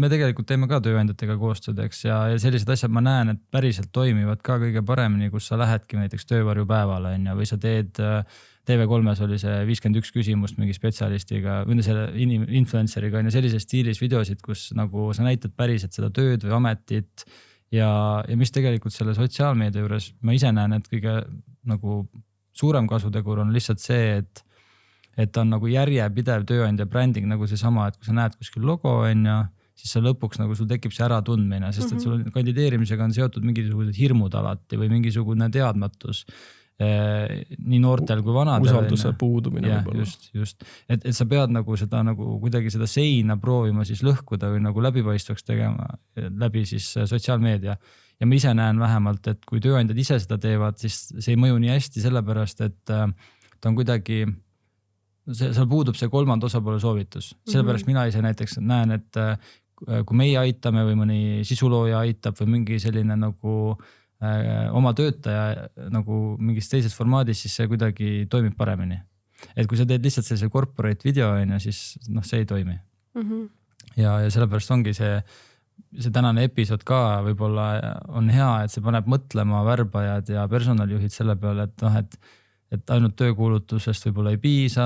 Me tegelikult teeme ka tööandjatega koostööd, eks, ja sellised asjad ma näen, et päriselt toimivad ka kõige paremini, kus sa lähedki näiteks töövarjupäevale või sa teed TV3-s oli see 51 küsimust mingi spetsialistiga või selle influenceriga sellises stiilis videosid, kus nagu sa näitad päriselt seda tööd või ametit ja mis tegelikult selle sotsiaalmeedia juures ma ise näen, et kõige nagu suurem kasutegur on lihtsalt see, et on nagu järjepidev tööandja bränding nagu see sama, et kui sa näed kuskil logo siis sa lõpuks nagu sul tekib see äratundmine, sest et sul kandideerimisega on seotud mingisugused hirmud alati või mingisugune teadmatus nii noortel kui vanadel. Usalduse puudumine võib-olla. Just. Et sa pead nagu seda nagu kuidagi seda seina proovima siis lõhkuda või nagu läbipaistvaks tegema läbi siis sotsiaalmeedia. Ja ma ise näen vähemalt, et kui tööandjad ise seda teevad, siis see ei mõju nii hästi sellepärast, et ta on kuidagi seal puudub see kolmanda osapoole soovitus. Sellepärast mina ise näiteks näen, et kui meie aitame või mõni sisulooja aitab või mingi selline nagu oma töötaja nagu mingis teises formaadis, siis see kuidagi toimib paremini. Et kui sa teed lihtsalt sellise corporate video, siis see ei toimi. Ja sellepärast ongi see tänane episood ka võib-olla on hea, et see paneb mõtlema värbajad ja personalijuhid selle peale, et ainult töökuulutusest võib-olla ei piisa,